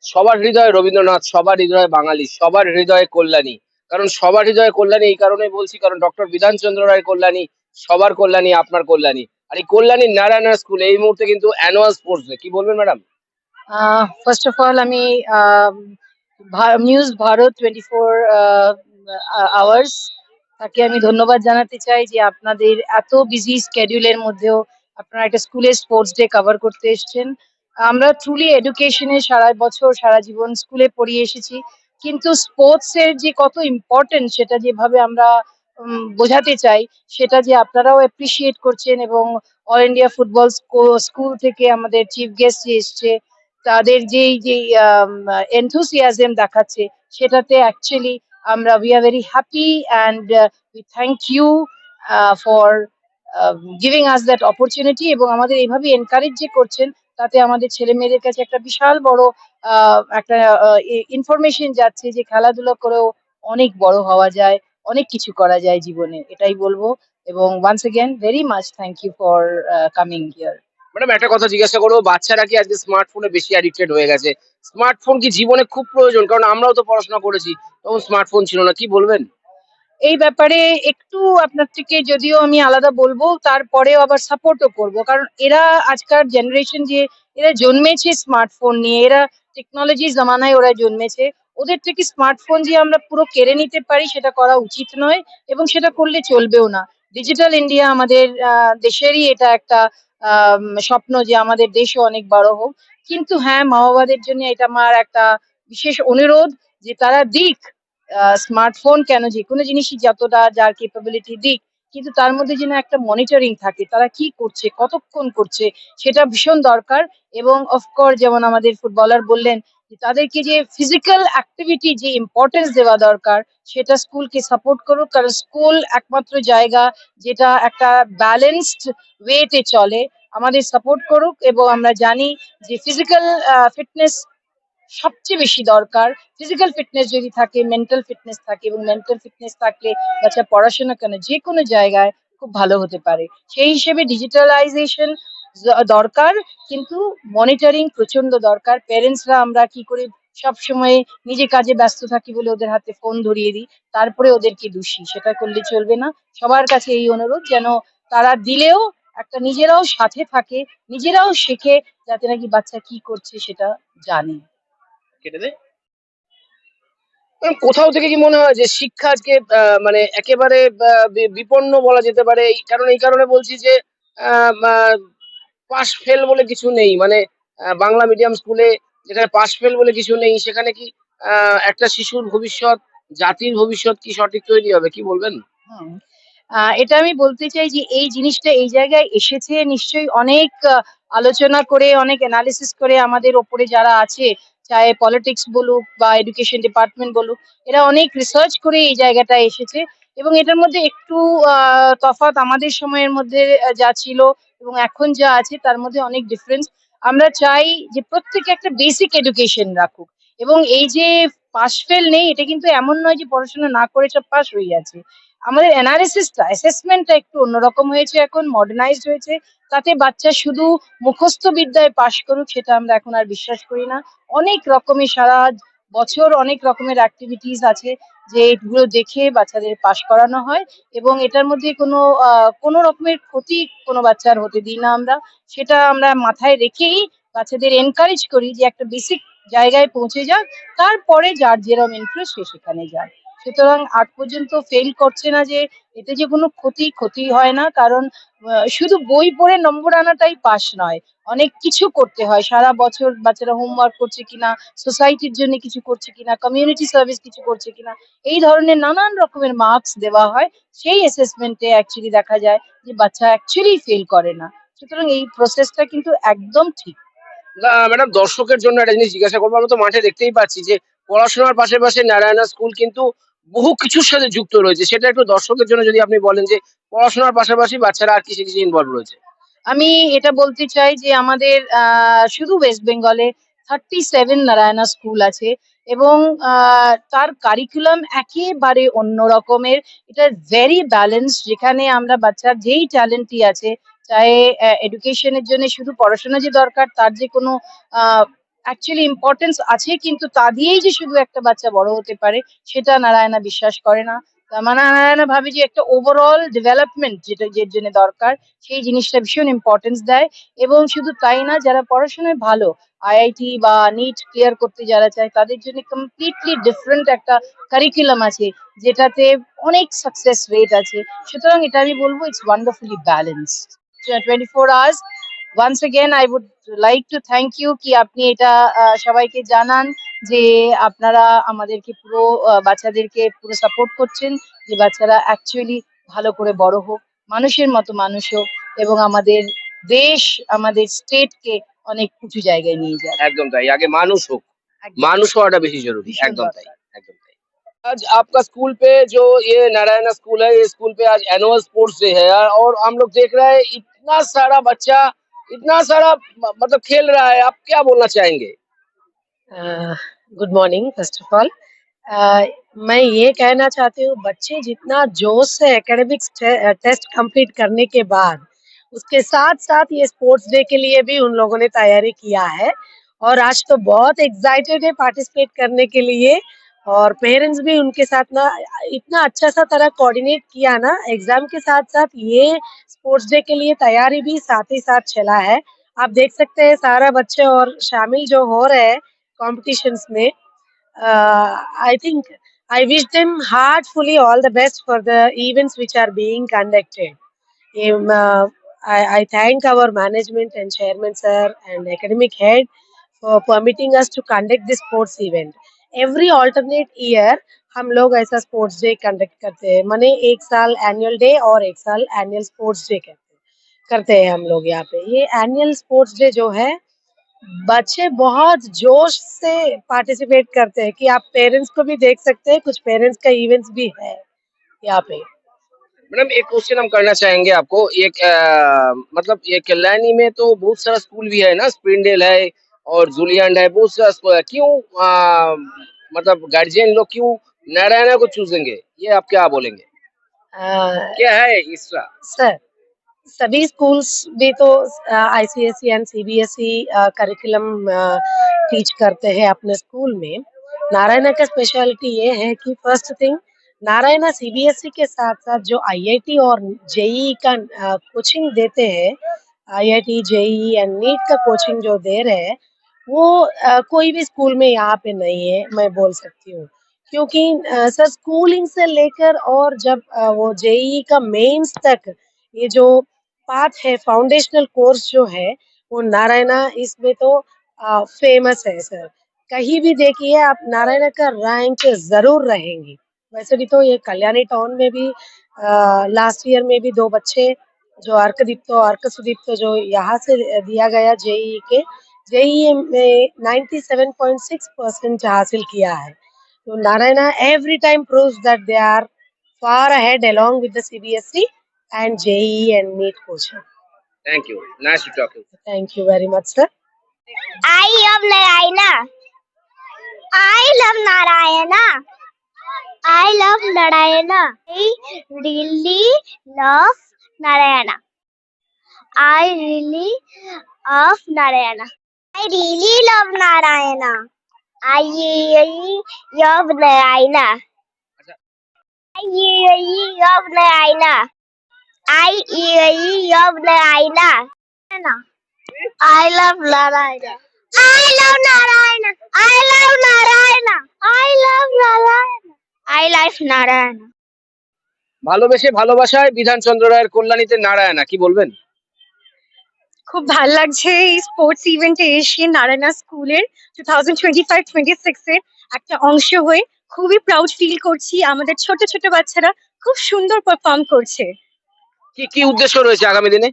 সবার হৃদয়ে রবীন্দ্রনাথ, সবার হৃদয়ে বাঙালি, সবার হৃদয়ে কল্যাণী। কারণ সবার হৃদয়ে কল্যাণী এই কারণেই বলছি, কারণ ডক্টর বিধানচন্দ্র রায় কল্যাণী, সবার কল্যাণী, আপনার কল্যাণী। আর এই কল্যাণী নারায়ণা স্কুল এই মুহূর্তে কিন্তু অ্যানুয়াল স্পোর্টস ডে। কি বলবেন ম্যাডাম? ফার্স্ট অফ অল আমি নিউজ ভারত 24 আওয়ার্স তাকে আমি ধন্যবাদ জানাতে চাই যে আপনাদের এত বিজি স্কেডিউলের মধ্যেও আপনারা একটা স্কুলের স্পোর্টস ডে কভার করতে এসেছেন। আমরা ট্রুলি এডুকেশনে সারা বছর সারা জীবন স্কুলে পড়িয়ে এসেছি, কিন্তু স্পোর্টস এর যে কত ইম্পর্টেন্ট সেটা যেভাবে আমরা বোঝাতে চাই, সেটা যে আপনারাও অ্যাপ্রিসিয়েট করছেন। এবং অল ইন্ডিয়া ফুটবল স্কুল থেকে আমাদের চিফ গেস্ট যে এসছে, তাদের যে এনথুসিয়াজম দেখাচ্ছে, সেটাতে অ্যাকচুয়ালি আমরা we are very happy and we thank you for giving us that opportunity. এবং আমাদের এইভাবে এনকারেজ যে করছেন, তাতে আমাদের ছেলে মেয়েদের কাছে একটা বিশাল বড় একটা ইনফরমেশন যাচ্ছে যে খেলাধুলা করেও অনেক বড় হওয়া যায়, অনেক কিছু করা যায় জীবনে, এটাই বলবো। এবং once again very much thank you for coming here. Madam একটা কথা জিজ্ঞাসা করবো, বাচ্চারা কি আজকে স্মার্টফোনে বেশি অ্যাডিক্টেড হয়ে গেছে? স্মার্টফোন কি জীবনে খুব প্রয়োজন? কারণ আমরাও তো পড়াশোনা করেছি, তখন স্মার্টফোন ছিল না। কি বলবেন? এই ব্যাপারে একটু আপনার থেকে যদিও আমি আলাদা বলবো, তারপরেও আবার সাপোর্টও করব, কারণ এরা আজকাল জেনারেশন যে এরা জন্মেছে স্মার্টফোন নিয়ে, এরা টেকনোলজি জামানায় ওরা জন্মেছে। ওদের থেকে স্মার্টফোন যে আমরা পুরো কেড়ে নিতে পারি সেটা করা উচিত নয়, এবং সেটা করলে চলবেও না। ডিজিটাল ইন্ডিয়া আমাদের দেশেরই এটা একটা স্বপ্ন যে আমাদের দেশও অনেক বড় হোক। কিন্তু হ্যাঁ, মা বাবাদের জন্য এটা আমার একটা বিশেষ অনুরোধ যে তারা দিক স্মার্টফোন কেন, যেকোনো জিনিসই যতটা যার ক্যাপাবিলিটি দিক, কিন্তু তার মধ্যে যেন একটা মনিটরিং থাকে, তারা কি করছে কতক্ষণ করছে, সেটা ভীষণ দরকার। এবং অফকোর্স যেমন আমাদের ফুটবলার বললেন যে তাদেরকে যে ফিজিক্যাল অ্যাক্টিভিটি যে ইম্পর্টেন্স দেওয়া দরকার, সেটা স্কুলকে সাপোর্ট করুক, কারণ স্কুল একমাত্র জায়গা যেটা একটা ব্যালেন্সড ওয়েতে চলে। আমাদের সাপোর্ট করুক, এবং আমরা জানি যে ফিজিক্যাল ফিটনেস সবচেয়ে বেশি দরকার। ফিজিক্যাল ফিটনেস যদি থাকে, মেন্টাল ফিটনেস থাকে, এবং মেন্টাল ফিটনেস থাকলে বাচ্চা পড়াশোনা কেন যে কোনো জায়গায় খুব ভালো হতে পারে। সেই হিসেবে ডিজিটালাইজেশন দরকার, কিন্তু মনিটরিং প্রচন্ড দরকার। প্যারেন্টসরা আমরা কি করে সব সময় নিজে কাজে ব্যস্ত থাকি বলে ওদের হাতে ফোন ধরিয়ে দিই, তারপরে ওদেরকে দোষী, সেটা করলে চলবে না। সবার কাছে এই অনুরোধ যেন তারা দিলেও একটা নিজেরাও সাথে থাকে, নিজেরাও শেখে, যাতে নাকি বাচ্চা কি করছে সেটা জানে। কেটে দে। কোথাও থেকে কি মনে হয় যে শিক্ষা আজকে মানে একেবারে বিপন্ন বলা যেতে পারে? এই কারণে বলছি যে পাশ ফেল বলে কিছু নেই, মানে বাংলা মিডিয়াম স্কুলে যেখানে পাশ ফেল বলে কিছু নেই, সেখানে কি একটা শিশুর ভবিষ্যৎ, জাতির ভবিষ্যৎ কি সঠিক তৈরি হবে? কি বলবেন? হুম। এটা আমি বলতে চাই যে এই জিনিসটা এই জায়গায় এসেছে নিশ্চয়ই অনেক আলোচনা করে, অনেক এনালিসিস করে আমাদের ওপরে যারা আছে, চাহে পলিটিক্স বলুক বা এডুকেশন ডিপার্টমেন্ট বলুক, এরা অনেক রিসার্চ করে এই জায়গাটায় এসেছে। এবং এটার মধ্যে একটু তফাৎ আমাদের সময়ের মধ্যে যা ছিল এবং এখন যা আছে তার মধ্যে অনেক ডিফারেন্স। আমরা চাই যে প্রত্যেকে একটা বেসিক এডুকেশন রাখুক। এবং এই যে পাশ ফেল নেই, এটা কিন্তু এমন নয় যে পড়াশোনা না করে সব পাস হয়ে যাচ্ছে। আমাদের অ্যানালিসিসটা, অ্যাসেসমেন্টটা একটু অন্যরকম হয়েছে, এখন মডার্নাইজড হয়েছে। তাতে বাচ্চা শুধু মুখস্থ বিদ্যায় পাশ করুক সেটা আমরা এখন আর বিশ্বাস করি না। অনেক রকমের সারা বছর অনেক রকমের অ্যাক্টিভিটিস আছে যে এগুলো দেখে বাচ্চাদের পাশ করানো হয়। এবং এটার মধ্যে কোনো রকমের ক্ষতি কোনো বাচ্চার হতে দিই না আমরা। সেটা আমরা মাথায় রেখেই বাচ্চাদের এনকারেজ করি যে একটা বেসিক জায়গায় পৌঁছে যাক, তারপরে যার যেরকম ইন্টারেস্ট সে সেখানে যায়। সুতরাং আজ পর্যন্ত ফেল করছে না, যে এতে যে কোনো ক্ষতি হয় না। কারণ শুধু বই পড়ে নম্বর আনাটাই পাস নয়, অনেক কিছু করতে হয়। সারা বছর বাচ্চারা হোমওয়ার্ক করছে কিনা, সোসাইটির জন্য কিছু করছে কিনা, কমিউনিটি সার্ভিস কিছু করছে কিনা, এই ধরনের নানান রকমের মার্কস দেওয়া হয়। সেই অ্যাসেসমেন্টে অ্যাকচুয়ালি দেখা যায় যে বাচ্চা অ্যাকচুয়ালি ফেল করে না। সুতরাং এই প্রসেসটা কিন্তু একদম ঠিক। না ম্যাডাম, দর্শকের জন্য একটা জিনিস জিজ্ঞাসা করবো। আমরা তো মাঠে দেখতেই পাচ্ছি যে পড়াশোনার পাশে পাশে নারায়ণা স্কুল কিন্তু বহু কিছুর সাথে যুক্ত রয়েছে। সেটা একটু দর্শকের জন্য যদি আপনি বলেন যে পড়াশোনার পাশাপাশি বাচ্চারা আর কিসে কিসে ইনভলভ রয়েছে? আমি এটা বলতে চাই যে আমাদের শুধু ওয়েস্ট বেঙ্গলে 37 নারায়ণা স্কুল আছে। এবং তার কারিকুলাম একেবারে অন্য রকমের। এটা ভেরি ব্যালেন্স, যেখানে আমরা বাচ্চার যেই ট্যালেন্টই আছে, চাহে এডুকেশনের জন্য শুধু পড়াশোনা যে দরকার তার যে কোনো অ্যাকচুয়ালি ইম্পর্টেন্স আছে, কিন্তু তা দিয়েই যে শুধু একটা বাচ্চা বড় হতে পারে সেটা নারায়ণা বিশ্বাস করে না। তার মানে নারায়ণা ভাবে যে একটা ওভারঅল ডেভেলপমেন্ট যেটা যে জন্য দরকার, সেই জিনিসটা ভীষণ ইম্পর্টেন্স দেয়। এবং শুধু তাই না, যারা পড়াশোনায় ভালো, আইআইটি বা নিট ক্লিয়ার করতে যারা চায় তাদের জন্য কমপ্লিটলি ডিফারেন্ট একটা কারিকুলাম আছে, যেটাতে অনেক সাকসেস রেট আছে। সুতরাং এটা আমি বলবো it's wonderfully balanced 24 hours। Once again I would like to thank you কি আপনি এটা সবাইকে জানান যে আপনারা আমাদেরকে পুরো বাচ্চাদেরকে পুরো সাপোর্ট করছেন, যে বাচ্চারা অ্যাকচুয়ালি ভালো করে বড় হোক, মানুষের মতো মানুষ হোক, এবং আমাদের দেশ, আমাদের স্টেটকে অনেক উঁচু জায়গায় নিয়ে যাক। একদম তাই, আগে মানুষ হোক, একদম মানুষ হওয়াটা বেশি জরুরি। ভীষণ একদম তাই, দরকার। একদম তাই। आज आपका स्कूल पे जो ये नारायणा स्कूल है, ये स्कूल पे आज एनुअल स्पोर्ट्स डे है यार, और हम लोग देख रहे हैं इतना सारा बच्चा, इतना सारा मतलब खेल रहा है। आप क्या बोलना चाहेंगे? Good morning first of all. मैं ये कहना चाहती हूँ, बच्चे जितना जोश से एकेडमिक्स टेस्ट कंप्लीट करने के बाद उसके साथ साथ ये स्पोर्ट्स डे के लिए भी उन लोगों ने तैयारी किया है, और आज तो बहुत एक्साइटेड है पार्टिसिपेट करने के लिए। और पेरेंट्स भी उनके साथ ना इतना अच्छा सा तरह कोऑर्डिनेट किया ना, एग्जाम के साथ साथ ये स्पोर्ट्स डे के लिए तैयारी भी साथ ही साथ चला है। आप देख सकते हैं सारा बच्चे और शामिल जो हो रहे हैं competitions में। I think I wish them heartfully all the best for the events which are being conducted. I thank our management and chairman sir and academic head for permitting us to conduct this sports event. Every alternate year हम लोग ऐसा sports day conduct करते हैं, माने एक साल annual day और एक साल एनुअल स्पोर्ट्स डे करते हैं हम लोग यहाँ पे। ये एनुअल स्पोर्ट्स डे जो है, बच्चे बहुत जोश से पार्टिसिपेट करते हैं कि आप पेरेंट्स को भी देख सकते हैं, कुछ पेरेंट्स का इवेंट्स भी है यहाँ पे। मैडम एक क्वेश्चन हम करना चाहेंगे आपको। एक मतलब ये कल्याणी में तो बहुत सारा स्कूल भी है ना, स्प्रिंगडेल है और जूलियन है, बहुत सारा स्कूल है। क्यों मतलब गार्जियन लोग क्यों नारायणा को चूजेंगे, ये आप क्या बोलेंगे? क्या है इसका? सर, सभी स्कूल्स भी तो ICSE and CBSE curriculum teach करते हैं अपने स्कूल में। नारायणा का स्पेशलिटी ये है कि फर्स्ट थिंग, नारायणा सीबीएसई के साथ साथ जो आईआईटी और जेईई का कोचिंग देते हैं, आईआईटी जेईई एंड नीट का कोचिंग जो दे रहे हैं, वो कोई भी स्कूल में यहाँ पे नहीं है, मैं बोल सकती हूँ। क्योंकि सर स्कूलिंग से लेकर और जब वो जेईई का मेंस तक ये जो पाथ है, फाउंडेशनल कोर्स जो है, वो नारायणा इसमें तो फेमस है सर। कहीं भी देखिए आप, नारायणा का रैंक जरूर रहेंगी। वैसे भी तो ये कल्याणी टाउन में भी लास्ट ईयर में भी दो बच्चे जो अर्क सुदीप्तो जो यहाँ से दिया गया जेईई में 97.6% हासिल किया है। तो Narayana every time proves that they are far ahead along with the CBSE and JEE and NEET coaching. Thank you. Nice to talk to you. Thank you very much, sir. I love Narayana. I love Narayana. I love Narayana. I really love Narayana. I really love Narayana. I really love Narayana. I really love Narayana. I really love Narayana. I really love Narayana. I love Narayana. I love Narayana. I love Narayana. I love Narayana. I love Narayana. ভালোবেসে ভালোবাসায় বিধানচন্দ্র রায়ের কল্যাণীতে নারায়ণা, কি বলবেন? খুব ভালো লাগছে এই sports ইভেন্টে এসে নারায়ণা স্কুলের 2025-26 এর একটা অংশ হয়ে খুবই প্রাউড ফিল করছি। আমাদের ছোট ছোট বাচ্চারা খুব সুন্দর পারফর্ম করছে। কি কি উদ্দেশ্য রয়েছে আগামী দিনে?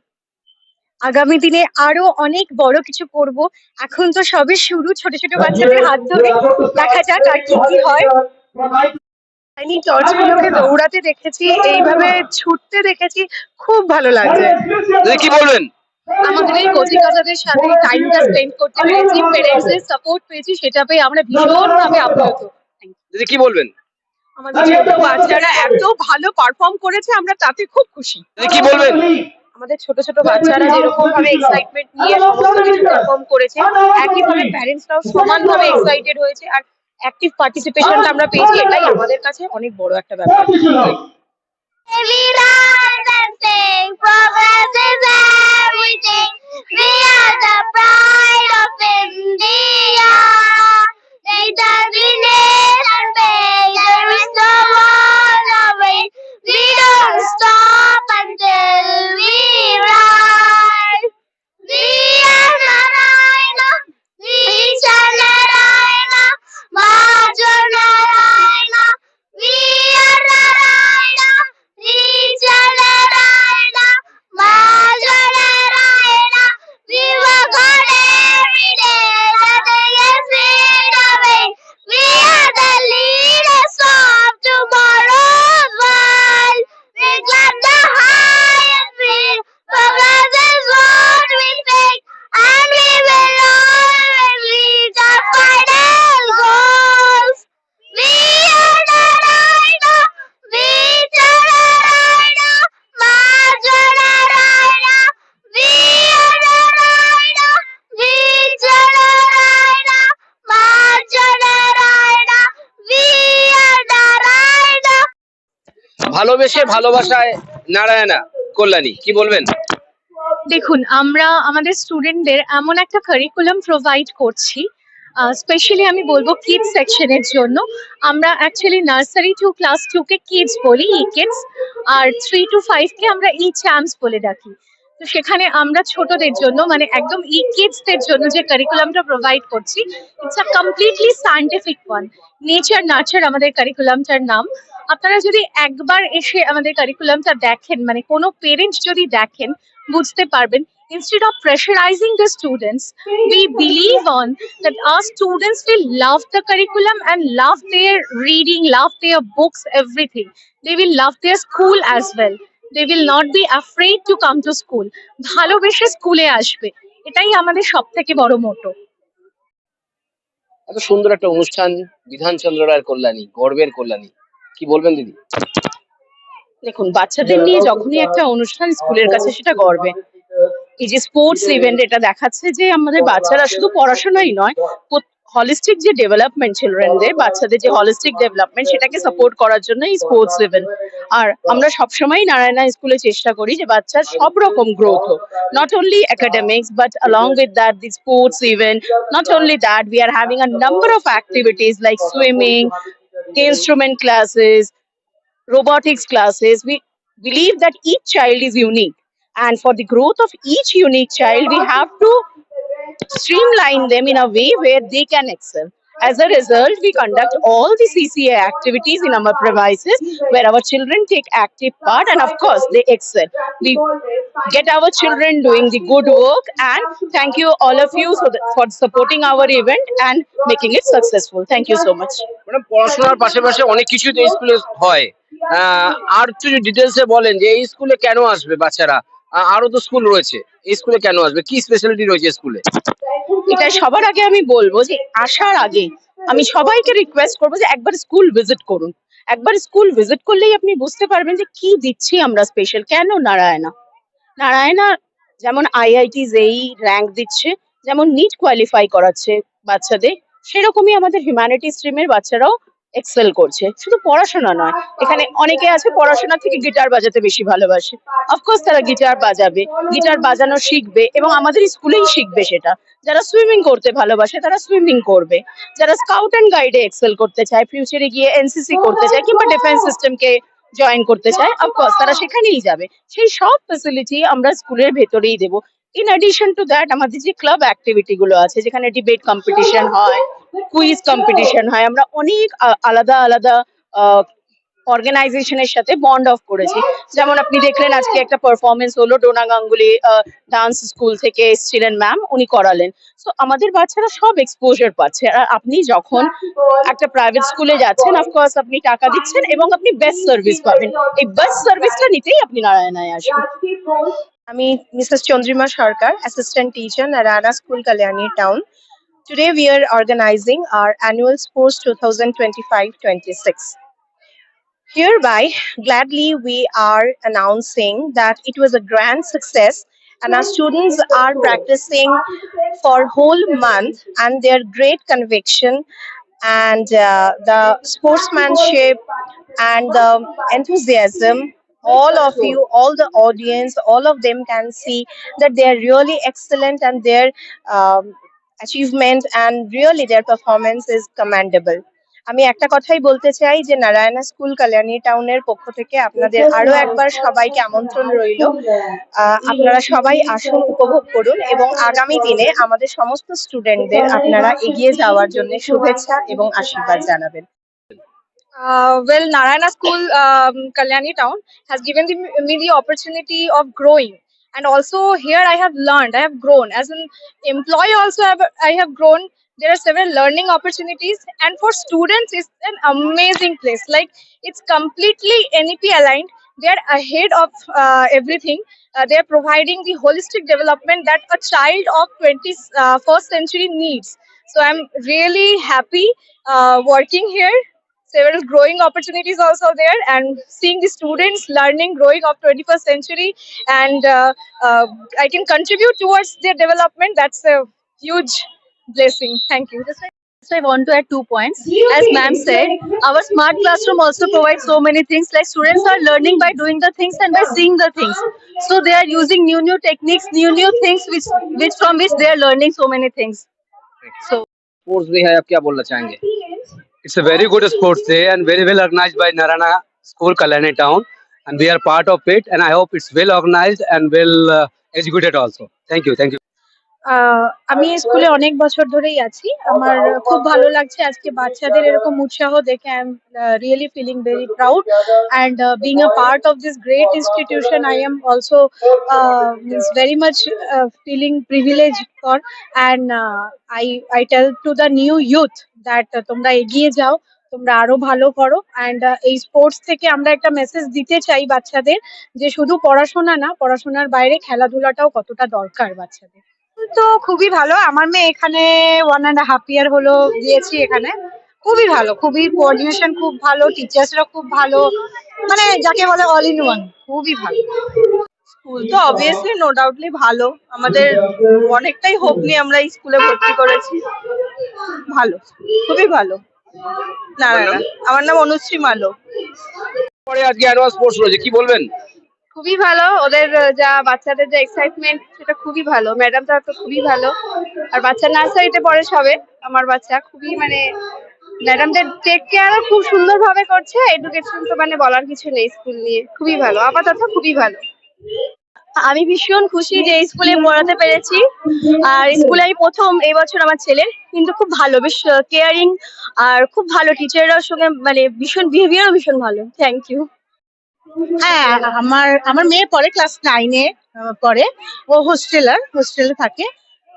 আগামী দিনে আরো অনেক বড় কিছু করব। এখন তো সবে শুরু, ছোট ছোট বাচ্চাদের হাত ধরে দেখা যাক আর কি কি হয়। আমি টর্চগুলোকে দৌড়াতে দেখেছি, এইভাবে ছুটতে দেখেছি, খুব ভালো লাগছে। কি বলবেন? আমাদের এই কোচিং কাচাদের সাথে টাইমটা স্পেন্ড করতে পেরেছি, পেরেন্টসদের সাপোর্ট পেয়েছি, সেটা পেয়ে আমরা ভীষণভাবে আপ্লুত। দিদি কি বলবেন? আমাদের ছোট বাচ্চারা এত ভালো পারফর্ম করেছে, আমরা তাতে খুব খুশি। দিদি কি বলবেন? আমাদের ছোট ছোট বাচ্চারা যেরকম ভাবে এক্সাইটমেন্ট নিয়ে সমস্ত কিছু পারফর্ম করেছে, একইভাবে প্যারেন্টসরাও সমানভাবে এক্সাইটেড হয়েছে আর অ্যাক্টিভ পার্টিসিপেশনটা আমরা পেয়েছি, এটাই আমাদের কাছে অনেক বড় একটা ব্যাপার। We rise and sing, progress is everything. We are the pride of India. Neither we need and fail, there is no one away. We don't stop until we rise. We are Narayana, we shall Narayana, Majo Narayana. We are Narayana, we shall Narayana, Majo Narayana. We work hard every day, nothing is fade away. We are the leaders of tomorrow's world. We clap the highest praise, progress is what we take, and we will always reach our final goals. We are Narayana, we shall Narayana, Majo Narayana. We are Narayana, we shall Narayana, Majo Narayana. We are Narayana. ভালোবেসে ভালোবাসায় নারায়ণা কল্যাণী, কি বলবেন? দেখুন, আমরা আমাদের স্টুডেন্টদের এমন একটা কারিকুলাম প্রোভাইড করছি, স্পেশালি আমি বলবো কিডস সেকশনের জন্য। আমরা অ্যাকচুয়ালি নার্সারি টু ক্লাস 2 কে কিডস বলি, ই কিডস, আর 3 to 5 কে আমরা ই চ্যাম্পস বলে ডাকি। তো সেখানে আমরা ছোটদের জন্য মানে একদম ই কিডসদের জন্য যে কারিকুলামটা প্রোভাইড করছি, it's a completely scientific one. Nature nurture আমাদের কারিকুলামটার নাম। আপনারা যদি একবার এসে আমাদের কারিকুলামটা দেখেন, মানে কোনো পেরেন্ট যদি দেখেন, বুঝতে পারবেন। Instead of pressurizing the students, we believe on that our students will love the curriculum and love their reading, love their books, everything. They will love their school as well. They will not be afraid to come to school. ভালোবেসে স্কুলে আসবে, এটাই আমাদের সব থেকে বড় মোটো। এত সুন্দর একটা অনুষ্ঠান, বিধানচন্দ্র রায়ের কল্যাণী, গর্বের কল্যাণী, কি বলবেন দিদি? দেখুন, বাচ্চাদের নিয়ে যখনই একটা অনুষ্ঠান স্কুলের কাছে, সেটা গর্বে। এই যে স্পোর্টস ইভেন্ট, এটা দেখাচ্ছে যে আমাদের বাচ্চারা শুধু পড়াশোনাই নয়, হলিস্টিক যে ডেভেলপমেন্ট, চিলড্রেনদের বাচ্চাদের যে হলিস্টিক ডেভেলপমেন্ট, সেটাকে সাপোর্ট করার জন্য এই স্পোর্টস ইভেন্ট। আর আমরা সবসময় নারায়ণা স্কুলে চেষ্টা করি যে বাচ্চার সব রকম গ্রোথ হোক, not only academics but along with that the sports event. Not only that, we are having a number of activities like swimming, instrument classes, robotics classes. We believe that each child is unique, and for the growth of each unique child we have to streamline them in a way where they can excel. As a result, we conduct all the CCA activities in our premises where our children take active part, and of course they excel. We get our children doing the good work, and thank you all of you for supporting our event and making it successful. Thank you so much. Madam, পড়াশোনার পাশাপাশি অনেক কিছুই তো এই স্কুলে হয়, আর একটু ডিটেলসে বলেন যে এই স্কুলে কেন আসবে বাচ্চারা? আরো তো স্কুল রয়েছে, এই স্কুলে কেন আসবে, কি স্পেশালিটি রয়েছে স্কুলে? এটা সবার আগে আমি বলবো যে আসার আগে আমি সবাইকে রিকোয়েস্ট করবো যে একবার স্কুল ভিজিট করুন। একবার স্কুল ভিজিট করলেই আপনি বুঝতে পারবেন যে কি দিচ্ছি আমরা স্পেশাল। কেন নারায়ণা? নারায়ণা যেমন IIT JEE র্যাঙ্ক দিচ্ছে, যেমন নিট কোয়ালিফাই করাচ্ছে বাচ্চাদের, সেরকমই আমাদের হিউম্যানিটি স্ট্রিমের বাচ্চারাও এক্সেল করছে। শুধু পড়াশোনা নয়, এখানে অনেকে আছে পড়াশোনা থেকে গিটার বাজাতে বেশি ভালোবাসে, অফকোর্স তারা গিটার বাজাবে, গিটার বাজানো শিখবে এবং আমাদের স্কুলেই শিখবে সেটা। যারা সুইমিং করতে ভালোবাসে তারা সুইমিং করবে, যারা স্কাউট অ্যান্ড গাইডে এক্সেল করতে চায়, ফিউচারে গিয়ে NCC করতে চায় কিংবা ডিফেন্স সিস্টেমকে জয়েন করতে চায়, অফকোর্স তারা সেখানেই যাবে। সেই সব ফ্যাসিলিটি আমরা স্কুলের ভেতরেই দেবো। ইন অ্যাডিশন টু দ্যাট, আমাদের যে ক্লাব অ্যাক্টিভিটি গুলো আছে, যেখানে ডিবেট কম্পিটিশন হয়, কুইজ কম্পিটিশন হয়, আমরা অনেক আলাদা আলাদা অর্গানাইজেশনের সাথে বন্ড অফ করেছি। যেমন আপনি দেখলেন আজকে একটা পারফরমেন্স হলো, ডোনা গাঙ্গুলি ডান্স স্কুল থেকে এসেছিলেন ম্যাম, উনি করালেন। সো আমাদের বাচ্চারা সব এক্সপোজার পাচ্ছে। আর আপনি যখন একটা প্রাইভেট স্কুলে যাচ্ছেন, অফকোর্স আপনি টাকা দিচ্ছেন এবং আপনি বেস্ট সার্ভিস পাবেন। এই বেস্ট সার্ভিসটা নিতেই আপনি নারায়ণায় আসবেন। আমি Mrs. Chandrima Sarkar, assistant teacher, Narayana School, Kalyani Town. Today we are organizing our annual sports 2025-26. Hereby, gladly we are announcing that it was a grand success and our students are practicing for whole month and their great conviction and the sportsmanship and the enthusiasm, all of you, all the audience, all of them can see that they are really excellent and their um, achievement and really their performance is commendable. আমি একটা কথাই বলতে চাই যে Narayana school Kalyani টাউনের পক্ষ থেকে আপনাদের আরো একবার সবাইকে আমন্ত্রণ রইল। আপনারা সবাই আসুন, উপভোগ করুন এবং আগামী দিনে আমাদের সমস্ত স্টুডেন্টদের আপনারা এগিয়ে যাওয়ার জন্য শুভেচ্ছা এবং আশীর্বাদ জানাবেন। Well, Narayana School, Kalyani Town, has given me the opportunity of growing. And also here I have learned, I have grown. As an employee also I have grown. There are several learning opportunities. And for students, it's an amazing place. Like, it's completely NEP aligned. They are ahead of everything. They are providing the holistic development that a child of 21st century needs. So I'm really happy working here. Several growing opportunities also there, and seeing the students learning, growing of 21st century, and I can contribute towards their development. That's a huge blessing. Thank you. So I want to add 2 points. As ma'am said, our smart classroom also provides so many things. Like, students are learning by doing the things and by seeing the things. So they are using new techniques, new things, which from which they are learning so many things. So sports day है, आप क्या बोलना चाहेंगे? It's a very good sports day and very well organized by Narana School, Kalyani Town, and we are part of it. And I hope it's well organized and well executed also. Thank you, thank you. আমি স্কুলে অনেক বছর ধরেই আছি। আমার খুব ভালো লাগছে আজকে বাচ্চাদের এরকম উৎসাহ দেখে। I am really feeling very proud and being a part of this great institution I am also means very much feeling privilege for and I tell to the new youth that তোমরা এগিয়ে যাও, তোমরা আরো ভালো করো। And এই sports থেকে আমরা একটা মেসেজ দিতে চাই বাচ্চাদের যে শুধু পড়াশোনা না, পড়াশোনার বাইরে খেলাধুলাটাও কতটা দরকার বাচ্চাদের। তো খুবই ভালো। আমার মেয়ে এখানে 1.5 ইয়ার হলো দিয়েছি এখানে। খুবই ভালো, খুবই কোঅর্ডিনেশন খুব ভালো, টিচার্সরা খুব ভালো, মানে যাকে বলে অল ইন ওয়ান, খুবই ভালো। স্কুল তো অবভিয়াসলি নো ডাউটলি ভালো। আমাদের অনেকটাই হোপ নিয়ে আমরা এই স্কুলে ভর্তি করেছি। ভালো, খুবই ভালো। নারায়ণা, আমার নাম অনুশ্রী মালো। পরে আজকে অ্যানুয়াল স্পোর্টস রয়েছে, কি বলবেন? খুবই ভালো। ওদের যা বাচ্চাদের যে এক্সাইটমেন্ট সেটা খুবই ভালো। ম্যাডামটা তো খুবই ভালো। আর বাচ্চা নার্সারিতে পড়ে সবে। আমার বাচ্চা খুবই মানে ম্যাডামদের টেক কেয়ারও খুব সুন্দরভাবে করছে। এডুকেশন তো মানে বলার কিছু নেই স্কুল নিয়ে। খুবই ভালো, আপাতত খুবই ভালো। আমি ভীষণ খুশি যে এই স্কুলে পড়াতে পেরেছি। আর স্কুলে আমি প্রথম এই বছর আমার ছেলের, কিন্তু খুব ভালো, বেশ কেয়ারিং আর খুব ভালো টিচাররাও সঙ্গে, মানে ভীষণ বিহেভিয়ারও ভীষণ ভালো। Thank you. হ্যাঁ, আমার মেয়ে পড়ে ক্লাস 9-এ পড়ে। ও হোস্টেলে থাকে।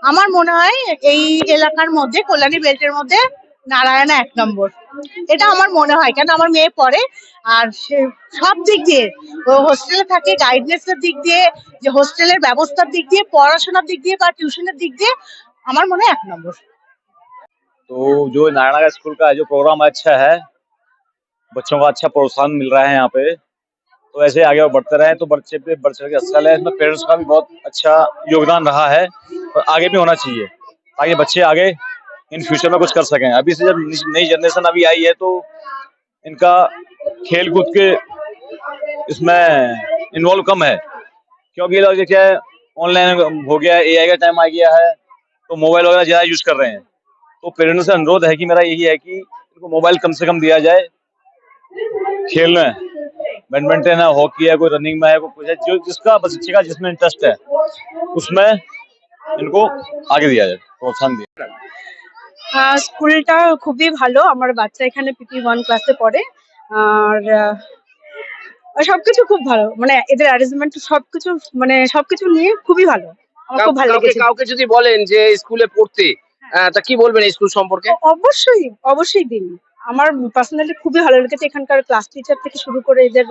আমার মনে হয় এই এলাকার মধ্যে, কল্যাণী বেল্টের মধ্যে নারায়ণা 1 নম্বর। এটা আমার মনে হয়, কেন আমার মেয়ে পড়ে। আর সে সব দিক দিয়ে, ও হোস্টেলে থাকে, গাইডনেসের দিক দিয়ে, যে হোস্টেলের ব্যবস্থার দিক দিয়ে, পড়াশোনার দিক দিয়ে বা টিউশনের দিক দিয়ে আমার মনে হয় 1 নম্বর। तो जो नारायणा का स्कूल का जो प्रोग्राम अच्छा है, बच्चों का अच्छा प्रोत्साहन मिल रहा है यहाँ पे, तो ऐसे आगे बढ़ते रहे तो बच्चे पे बढ़ चढ़ के अच्छा है। इसमें पेरेंट्स का भी बहुत अच्छा योगदान रहा है और आगे भी होना चाहिए, ताकि बच्चे आगे इन फ्यूचर में कुछ कर सकें। अभी से जब नई जनरेशन अभी आई है तो इनका खेल कूद के इसमें इन्वॉल्व कम है, क्योंकि ये लोग क्या है, ऑनलाइन हो गया है, AI का टाइम आ गया है, तो मोबाइल वगैरह ज़्यादा यूज कर रहे हैं। तो पेरेंट्स से अनुरोध है कि मेरा यही है कि इनको मोबाइल कम से कम दिया जाए। खेलना है, बैडमिंटन है, हॉकी है, कोई रनिंग में है, कोई कुछ है, जो जिसका बच्चे का जिसमें इंटरेस्ट है उसमें इनको आगे दिया जाए, प्रोत्साहन दिया। স্কুলটা খুবই ভালো। আমার বাচ্চা এখানে PP1 ক্লাসে পড়ে। আর সবকিছু খুব ভালো, মানে এদের অ্যারেঞ্জমেন্ট সবকিছু, মানে সবকিছু নিয়ে খুবই ভালো। আমার খুব ভালো লেগেছে। কাউকে যদি বলেন যে স্কুলে পড়তে, তা কি বলবেন এই স্কুল সম্পর্কে? অবশ্যই দিন। আমার পার্সোনালি খুবই ভালো লেগেছে। এখানকার ক্লাস টিচার থেকে শুরু করে এদের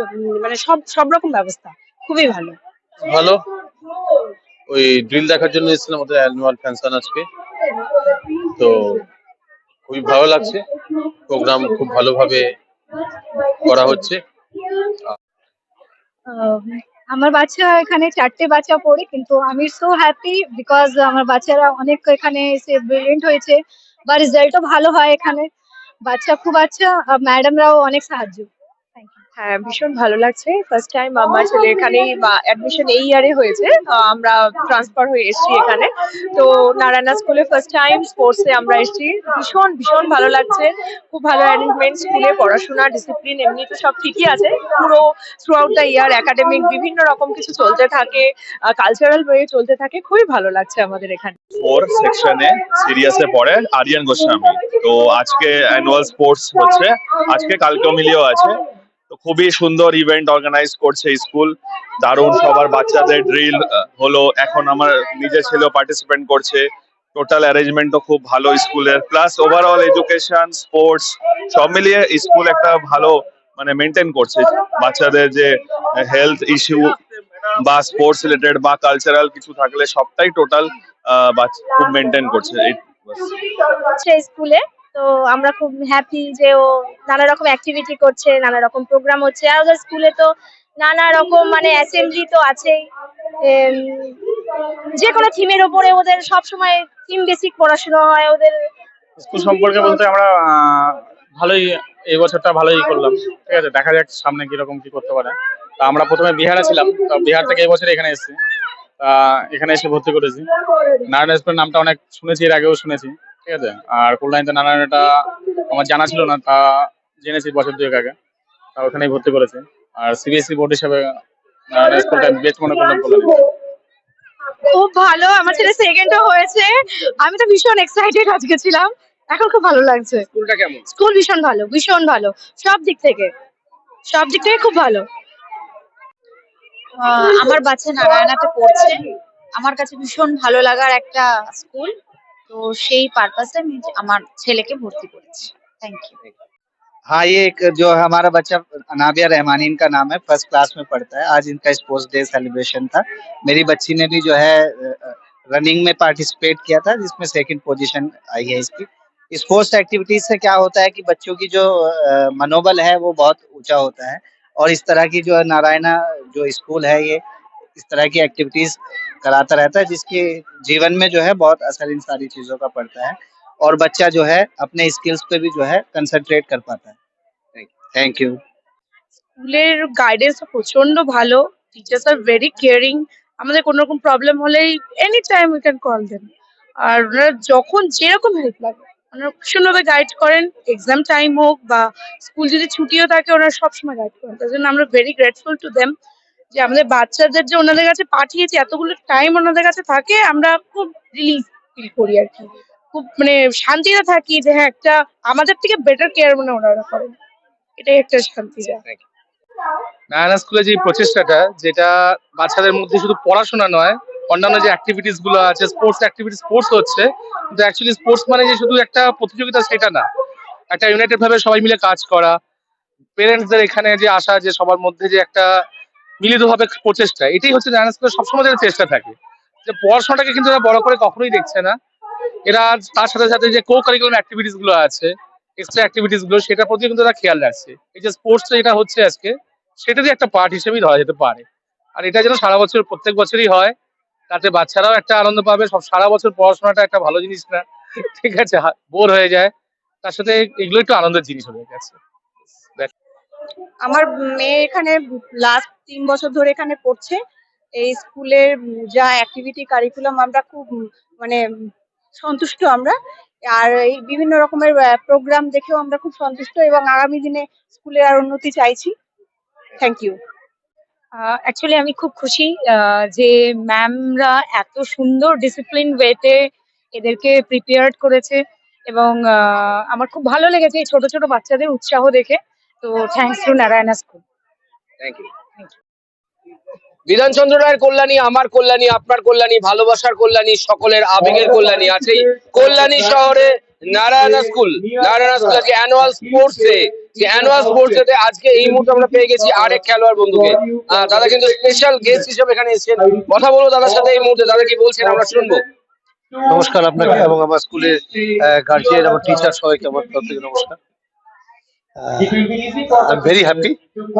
মানে সব রকম ব্যবস্থা খুবই ভালো। ভালো, ওই ড্রিল দেখার জন্য এসেছিলাম আমাদের অ্যানুয়াল ফাংশন আজকে, তো খুবই ভালো লাগছে। প্রোগ্রাম খুব ভালোভাবে করা হচ্ছে। আম, আমার বাচ্চা এখানে 4টে বাচ্চা পড়ে, কিন্তু আমি সো হ্যাপি বিকজ আমার বাচ্চারা অনেক এখানে এসে ব্রিলিয়েন্ট হয়েছে বা রেজাল্টও ভালো হয় এখানে। বাচ্চা খুব আচ্ছা, ম্যাডামরাও অনেক সাহায্য। Thank you. হ্যাঁ, ভীষণ ভালো লাগছে। ফার্স্ট টাইম আমার ছেলে এখানেই অ্যাডমিশন এই ইয়ারে হয়েছে। আমরা ট্রান্সফার হয়ে এসেছি এখানে। তো নারায়ণা স্কুলে ফার্স্ট টাইম স্পোর্টসে আমরা এসেছি। ভীষণ ভীষণ ভালো লাগছে। খুব ভালো অ্যারেঞ্জমেন্ট, স্কুলে পড়াশোনা, ডিসিপ্লিন এমনি তো সব ঠিকই আছে। পুরো through out the year academic বিভিন্ন রকম কিছু চলতে থাকে, কালচারাল ওয়ে চলতে থাকে। খুবই ভালো লাগছে আমাদের এখানে। 4 সেকশনে সিরিয়াসে পড়ে আরিয়ান গোস্বামী। তো আজকে অ্যানুয়াল স্পোর্টস হচ্ছে, আজকে কালকেও মিলিয়েও আছে। তো খুবই সুন্দর ইভেন্ট অর্গানাইজ করছে স্কুল, দারুণ। সবার বাচ্চাদের ড্রিল হলো, এখন আমার নিজের ছেলেও পার্টিসিপেট করছে। টোটাল অ্যারেঞ্জমেন্টও খুব ভালো স্কুলের, প্লাস ওভারঅল এডুকেশন স্পোর্টস সব মিলিয়ে স্কুল একটা ভালো মানে মেনটেন করছে। বাচ্চাদের যে হেলথ ইস্যু বা স্পোর্টস রিলেটেড বা কালচারাল কিছু থাকলে সবটাই টোটাল খুব মেনটেন করছে হচ্ছে স্কুলে। তো আমরা খুব হ্যাপি যে ও নানা রকম অ্যাক্টিভিটি করছে, নানা রকম প্রোগ্রাম হচ্ছে। আর ওদের স্কুলে তো নানা রকম মানে অ্যাসেম্বলি তো আছেই। এম, যে কোনো থিমের উপরে ওদের সব সময় থিম বেসিক পড়াশোনা হয় ওদের। স্কুল সম্পর্কে বলতে আমরা ভালোই, এই বছরটা ভালোই করলাম। ঠিক আছে, দেখা যাক সামনে কিরকম কি করতে পারে। তা আমরা প্রথমে বিহারে ছিলাম, তো বিহার থেকে এই বছর এখানে এসেছি। তা এখানে এসে ভর্তি করেছি। নারায়ণ স্কুলের নামটা অনেক শুনেছি, এর আগেও শুনেছি। ঠিক আছে, আর কল্যাণীতে নারায়ণটা আমার জানা ছিল না, তা জেনেছি বছর দুয়েক আগে। তা ওখানেই ভর্তি করেছি। আর সিবিএসসি বোর্ড হিসাবে নারায়ণ স্কুলটা বেস্ট মনে করলাম কল্যাণী। খুব ভালো, আমার ছেলে সেকেন্ডও হয়েছে। আমি তো ভীষণ এক্সাইটেড আজকে ছিলাম, এখন খুব ভালো লাগছে। স্কুলটা কেমন? স্কুল ভীষণ ভালো, ভীষণ ভালো, সব দিক থেকে, সব দিক থেকে খুব ভালো। আমার বাচ্চা নারায়ণাতে পড়ছে। আমার কাছে ভীষণ ভালো লাগার একটা স্কুল। তো সেই পারপাসে আমি আমার ছেলেকে ভর্তি করেছি। Thank you. हाँ, ये एक जो हमारा बच्चा अनाबिया रहमानी इनका नाम है, फर्स्ट क्लास में पढ़ता है। आज इनका स्पोर्ट्स डे सेलिब्रेशन था। मेरी बच्ची ने भी जो है रनिंग में पार्टिसिपेट किया था, जिसमें सेकंड पोजीशन आई है इसकी। स्पोर्ट्स एक्टिविटीज से क्या होता है कि बच्चों की जो मनोबल है वो बहुत ऊंचा होता है। और इस तरह की जो नारायणा जो स्कूल है, ये इस तरह की एक्टिविटीज कराता रहता है, जिसके जीवन में जो है बहुत असर इन सारी चीजों का पड़ता है। और बच्चा जो है अपने स्किल्स पे भी जो है कंसंट्रेट कर पाता है। Thank you. স্কুলের গাইডেন্স প্রচন্ড ভালো। টিচার্স আর ভেরি কেয়ারিং। আমাদের কোনো রকম প্রবলেম হলেই any time we can call them. আর ওনারা যখন যেরকম হেল্প লাগে ওনারা ভীষণভাবে গাইড করেন। এক্সাম টাইম হোক বা স্কুল যদি ছুটিও থাকে, ওনারা সবসময় গাইড করেন। তার জন্য আমরা ভেরি গ্রেটফুল টু দেম যে আমাদের বাচ্চাদের যে ওনাদের কাছে পাঠিয়েছি, এতগুলো টাইম ওনাদের কাছে থাকে, আমরা খুব রিলিফ ফিল করি আর কি। খুব মানে শান্তিতে থাকি যে হ্যাঁ, একটা আমাদের থেকে বেটার কেয়ার মানে ওনারা করেন। এটাই একটা শান্তি যায়। নারায়ণা স্কুলে যে প্রচেষ্টাটা, যেটা বাচ্চাদের মধ্যে শুধু পড়াশোনা নয়, অন্যান্য যে অ্যাক্টিভিটিস গুলো আছে, স্পোর্টস অ্যাক্টিভিটি, স্পোর্টস হচ্ছে, কিন্তু অ্যাকচুয়ালি স্পোর্টস মানে যে শুধু একটা প্রতিযোগিতা সেটা না, একটা ইউনাইটেড ভাবে সবাই মিলে কাজ করা। পেরেন্টসদের এখানে যে আসা, যে সবার মধ্যে যে একটা মিলিতভাবে প্রচেষ্টা, এটাই হচ্ছে নারায়ণা স্কুলের সবসময় যে চেষ্টা থাকে। যে পড়াশোনাটাকে কিন্তু এরা বড় করে কখনোই দেখছে না। এরা তার সাথে সাথে যে কো কারিকুলাম অ্যাক্টিভিটিস গুলো আছে, এক্সট্রা অ্যাক্টিভিটিস গুলো, সেটার প্রতি কিন্তু তারা খেয়াল রাখছে। এই যে স্পোর্টস যেটা হচ্ছে আজকে, সেটারই একটা পার্ট হিসেবেই ধরা যেতে পারে। আর এটা যেন সারা বছর প্রত্যেক বছরই হয়, তাতে বাচ্চারাও একটা আনন্দ পাবে। সব সারা বছর পড়াশোনাটা একটা ভালো জিনিস না, ঠিক আছে, বোর হয়ে যায়। তার সাথে এগুলো একটু আনন্দের জিনিস হয়ে গেছে। আমার মেয়ে এখানে লাস্ট 3 বছর ধরে এখানে পড়ছে। এই স্কুলের যা অ্যাক্টিভিটি কারিকুলাম আমরা খুব মানে সন্তুষ্ট আমরা। আর এই বিভিন্ন রকমের প্রোগ্রাম দেখেও আমরা খুব সন্তুষ্ট এবং আগামী দিনে স্কুলের আর উন্নতি চাইছি। Thank you. অ্যাকচুয়ালি আমি খুব খুশি যে ম্যামরা এত সুন্দর ডিসিপ্লিন ওয়েতে এদেরকে প্রিপেয়ার্ড করেছে, এবং আমার খুব ভালো লেগেছে এই ছোট ছোট বাচ্চাদের উৎসাহ দেখে। তো thanks to Narayana school. Thank you. Bidhan Chandra রায়ের কল্যাণী, আমার কল্যাণী, আপনার কল্যাণী, ভালোবাসার কল্যাণী, সকলের আবেগের কল্যাণী আছে কল্যাণী শহরে নারায়ণা স্কুল। নারায়ণা স্কুল আজকে অ্যানুয়াল স্পোর্টস ডে। যে অ্যানুয়াল স্পোর্টস ডে আজকে এই মুহূর্তে আমরা পেয়ে গেছি আরেক খেলোয়াড় বন্ধুকে। দাদা কিন্তু স্পেশাল গেস্ট হিসেবে এখানে এসেছেন। কথা বলবো দাদার সাথে এই মুহূর্তে, দাদা কি বলছেন আমরা শুনবো। নমস্কার আপনাকে এবং আমার স্কুলের গার্জিয়ান এবং টিচার সবাইকে আমার তরফ থেকে নমস্কার। I am very happy.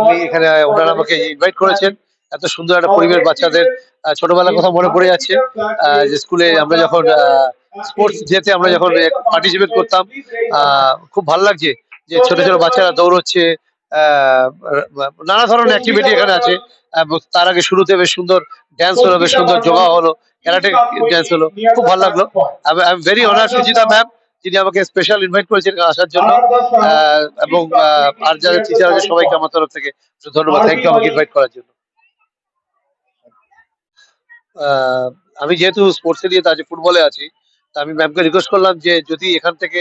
আমি এখানে ওনারা আমাকে ইনভাইট করেছেন, এত সুন্দর একটা পরিবেশ, বাচ্চাদের ছোটবেলার কথা মনে পড়ে যাচ্ছে। যে স্কুলে আমরা যখন স্পোর্টস ডেতে আমরা যখন পার্টিসিপেট করতাম, খুব ভালো লাগছে যে ছোট ছোট বাচ্চারা দৌড়চ্ছে, নানা ধরনের অ্যাক্টিভিটি এখানে আছে। এবং তার আগে শুরুতে বেশ সুন্দর ড্যান্স হলো, বেশ সুন্দর যোগা হলো, ক্যারাটে ড্যান্স হলো, খুব ভালো লাগলো। I am very honoured Sujita ma'am, যিনি আমাকে স্পেশাল ইনভাইট করেছেন এখানে আসার জন্য। এবং আর যারা টিচার আছে সবাইকে আমার তরফ থেকে ধন্যবাদ, থ্যাংক ইউ আমাকে ইনভাইট করার জন্য। আমি যেহেতু স্পোর্টস নিয়ে আজ ফুটবলে আছি, তা আমি ম্যামকে রিকোয়েস্ট করলাম যে যদি এখান থেকে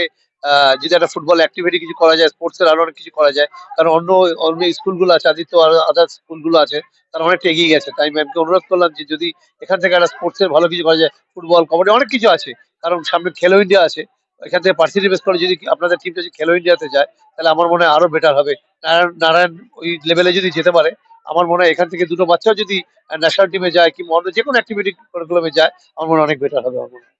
যদি একটা ফুটবল অ্যাক্টিভিটি কিছু করা যায়, স্পোর্টস এর আরো অনেক কিছু করা যায়, কারণ অন্য অন্য স্কুলগুলো আছে, আদিত্য আদার স্কুলগুলো আছে, তারা অনেকটা এগিয়ে গেছে। তাই ম্যামকে অনুরোধ করলাম যে যদি এখান থেকে একটা স্পোর্টস এর ভালো কিছু করা যায়, ফুটবল, কবাডি, অনেক কিছু আছে, কারণ সামনে খেলো ইন্ডিয়া আছে, এখান থেকে পার্টিসিপেট করে যদি আপনাদের টিমটা যদি খেলো ইন্ডিয়াতে যায়, তাহলে আমার মনে হয় আরো বেটার হবে। নারায়ণ ওই লেভেলে যদি যেতে পারে, আমার মনে হয় এখান থেকে দুটো বাচ্চাও যদি ন্যাশনাল টিমে যায় কিংবা অন্য যে কোনো অ্যাক্টিভিটি কারিকুলামে যায়, আমার মনে হয় অনেক বেটার হবে আমার মনে হয়।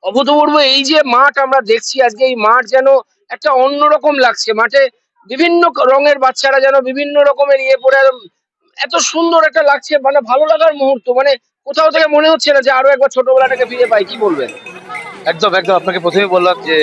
অভূতপূর্ব এই যে মাঠ আমরা দেখছি আজকে, এই মাঠ যেন একটা অন্যরকম লাগছে। মাঠে বিভিন্ন রঙের বাচ্চারা যেন বিভিন্ন রকমের ইয়ে পরে একদম এত সুন্দর একটা লাগছে, মানে ভালো লাগার মুহূর্ত। মানে কোথাও থেকে মনে হচ্ছে না যে আরো একবার ছোটবেলাটাকে ফিরে পাই, কি বলবেন? একদম একদম, আপনাকে প্রথমেই বললাম যে